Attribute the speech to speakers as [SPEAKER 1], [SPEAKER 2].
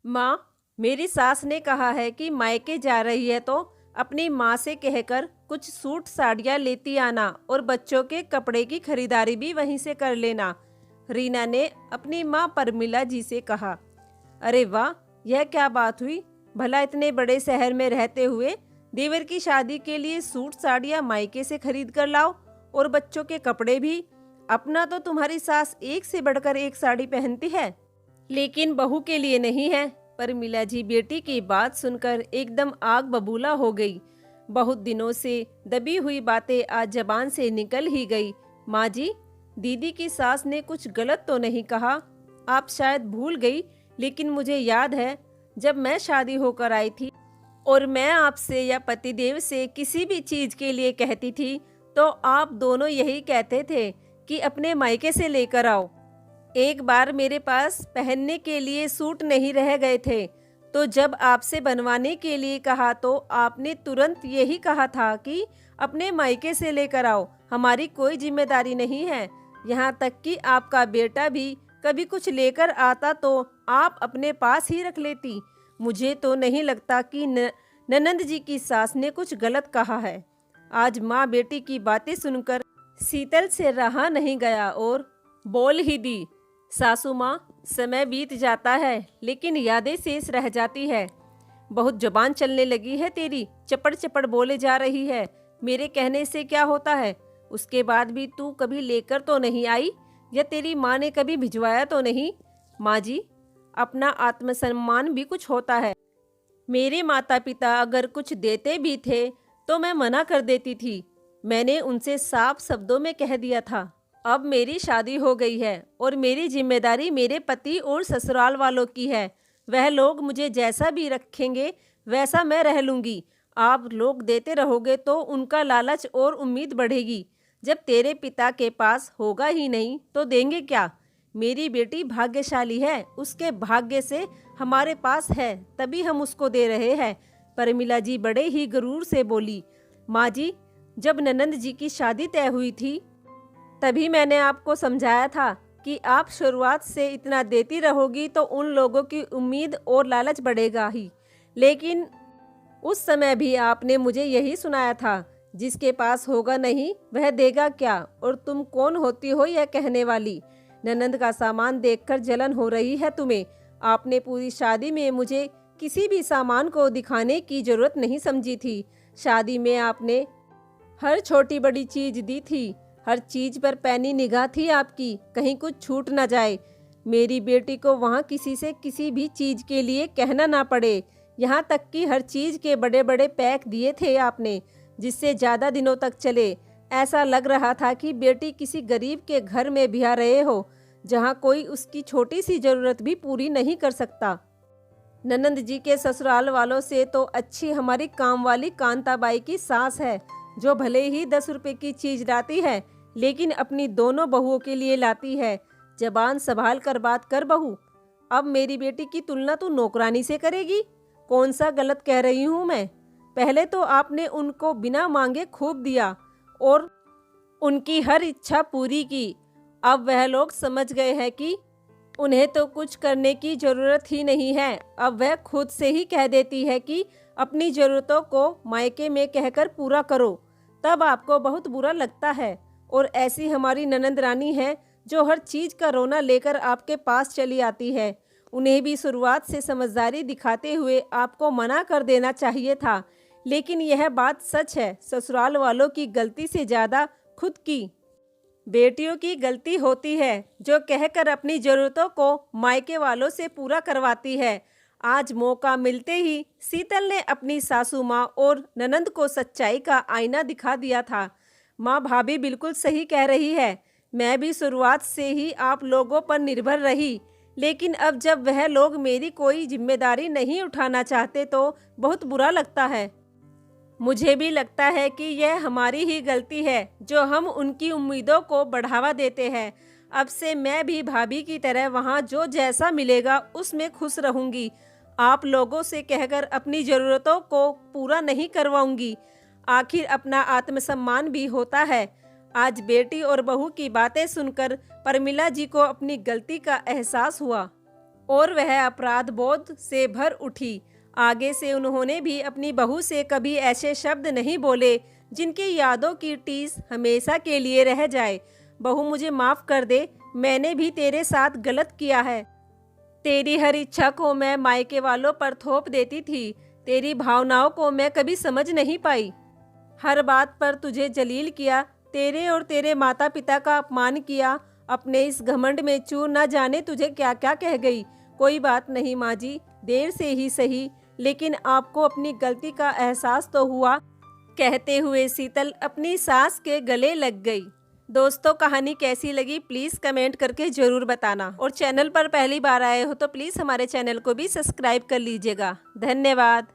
[SPEAKER 1] माँ, मेरी सास ने कहा है कि मायके जा रही है तो अपनी माँ से कहकर कुछ सूट साड़ियाँ लेती आना और बच्चों के कपड़े की खरीदारी भी वहीं से कर लेना। रीना ने अपनी माँ परमिला जी से कहा। अरे वाह, यह क्या बात हुई? भला इतने बड़े शहर में रहते हुए देवर की शादी के लिए सूट साड़ियाँ मायके से खरीद कर लाओ और बच्चों के कपड़े भी। अपना तो तुम्हारी सास एक से बढ़कर एक साड़ी पहनती है, लेकिन बहू के लिए नहीं है। परमिला जी बेटी की बात सुनकर एकदम आग बबूला हो गई। बहुत दिनों से दबी हुई बातें आज जबान से निकल ही गई। माँ जी, दीदी की सास ने कुछ गलत तो नहीं कहा? आप शायद भूल गई, लेकिन मुझे याद है जब मैं शादी होकर आई थी और मैं आपसे या पतिदेव से किसी भी चीज के लिए कहती थी तो आप दोनों यही कहते थे कि अपने मायके से लेकर आओ। एक बार मेरे पास पहनने के लिए सूट नहीं रह गए थे, तो जब आपसे बनवाने के लिए कहा तो आपने तुरंत यही कहा था कि अपने मायके से लेकर आओ, हमारी कोई जिम्मेदारी नहीं है। यहाँ तक कि आपका बेटा भी कभी कुछ लेकर आता तो आप अपने पास ही रख लेती। मुझे तो नहीं लगता कि ननंद जी की सास ने कुछ गलत कहा है। आज माँ बेटी की बातें सुनकर शीतल से रहा नहीं गया और बोल ही दी। सासू माँ, समय बीत जाता है लेकिन यादें शेष रह जाती है। बहुत जुबान चलने लगी है तेरी, चपड़ चपड़ बोले जा रही है। मेरे कहने से क्या होता है? उसके बाद भी तू कभी लेकर तो नहीं आई, या तेरी माँ ने कभी भिजवाया तो नहीं? माँ जी, अपना आत्मसम्मान भी कुछ होता है। मेरे माता पिता अगर कुछ देते भी थे तो मैं मना कर देती थी। मैंने उनसे साफ शब्दों में कह दिया था। अब मेरी शादी हो गई है और मेरी जिम्मेदारी मेरे पति और ससुराल वालों की है। वह लोग मुझे जैसा भी रखेंगे वैसा मैं रह लूँगी। आप लोग देते रहोगे तो उनका लालच और उम्मीद बढ़ेगी। जब तेरे पिता के पास होगा ही नहीं तो देंगे क्या? मेरी बेटी भाग्यशाली है, उसके भाग्य से हमारे पास है, तभी हम उसको दे रहे हैं। परमिला जी बड़े ही गरूर से बोली। माँ जी, जब ननंद जी की शादी तय हुई थी तभी मैंने आपको समझाया था कि आप शुरुआत से इतना देती रहोगी तो उन लोगों की उम्मीद और लालच बढ़ेगा ही। लेकिन उस समय भी आपने मुझे यही सुनाया था, जिसके पास होगा नहीं वह देगा क्या, और तुम कौन होती हो यह कहने वाली? ननंद का सामान देखकर जलन हो रही है तुम्हें। आपने पूरी शादी में मुझे किसी भी सामान को दिखाने की जरूरत नहीं समझी थी। शादी में आपने हर छोटी बड़ी चीज दी थी, हर चीज पर पैनी निगाह थी आपकी, कहीं कुछ छूट ना जाए। मेरी बेटी को वहाँ किसी से किसी भी चीज के लिए कहना ना पड़े। यहाँ तक कि हर चीज के बड़े बड़े पैक दिए थे आपने, जिससे ज़्यादा दिनों तक चले। ऐसा लग रहा था कि बेटी किसी गरीब के घर में ब्याह रहे हो, जहाँ कोई उसकी छोटी सी जरूरत भी पूरी नहीं कर सकता। ननंद जी के ससुराल वालों से तो अच्छी हमारी काम वाली कांताबाई की सास है, जो भले ही 10 रुपए की चीज लाती है लेकिन अपनी दोनों बहुओं के लिए लाती है। जबान संभाल कर बात कर बहू। अब मेरी बेटी की तुलना तू नौकरानी से करेगी? कौन सा गलत कह रही हूँ मैं? पहले तो आपने उनको बिना मांगे खूब दिया और उनकी हर इच्छा पूरी की। अब वह लोग समझ गए हैं कि उन्हें तो कुछ करने की ज़रूरत ही नहीं है। अब वह खुद से ही कह देती है कि अपनी ज़रूरतों को मायके में कहकर पूरा करो, तब आपको बहुत बुरा लगता है। और ऐसी हमारी ननंद रानी है जो हर चीज़ का रोना लेकर आपके पास चली आती है। उन्हें भी शुरुआत से समझदारी दिखाते हुए आपको मना कर देना चाहिए था, लेकिन यह बात सच है, ससुराल वालों की गलती से ज़्यादा खुद की। बेटियों की गलती होती है जो कहकर अपनी ज़रूरतों को मायके वालों से पूरा करवाती है। आज मौका मिलते ही शीतल ने अपनी सासू माँ और ननंद को सच्चाई का आईना दिखा दिया था। माँ, भाभी बिल्कुल सही कह रही है। मैं भी शुरुआत से ही आप लोगों पर निर्भर रही, लेकिन अब जब वह लोग मेरी कोई जिम्मेदारी नहीं उठाना चाहते तो बहुत बुरा लगता है। मुझे भी लगता है कि यह हमारी ही गलती है जो हम उनकी उम्मीदों को बढ़ावा देते हैं। अब से मैं भी भाभी की तरह वहाँ जो जैसा मिलेगा उसमें खुश रहूँगी। आप लोगों से कहकर अपनी ज़रूरतों को पूरा नहीं करवाऊँगी। आखिर अपना आत्मसम्मान भी होता है। आज बेटी और बहू की बातें सुनकर परमिला जी को अपनी गलती का एहसास हुआ। और वह अपराध बोध से भर उठी। आगे से उन्होंने भी अपनी बहू से कभी ऐसे शब्द नहीं बोले जिनकी यादों की टीस हमेशा के लिए रह जाए। बहू, मुझे माफ़ कर दे, मैंने भी तेरे साथ गलत किया है। तेरी हर इच्छा को मैं मायके वालों पर थोप देती थी। तेरी भावनाओं को मैं कभी समझ नहीं पाई। हर बात पर तुझे जलील किया, तेरे और तेरे माता पिता का अपमान किया। अपने इस घमंड में चूर न जाने तुझे क्या क्या कह गई। कोई बात नहीं माँ जी, देर से ही सही, लेकिन आपको अपनी गलती का एहसास तो हुआ। कहते हुए शीतल अपनी सास के गले लग गई। दोस्तों, कहानी कैसी लगी प्लीज़ कमेंट करके ज़रूर बताना, और चैनल पर पहली बार आए हो तो प्लीज़ हमारे चैनल को भी सब्सक्राइब कर लीजिएगा। धन्यवाद।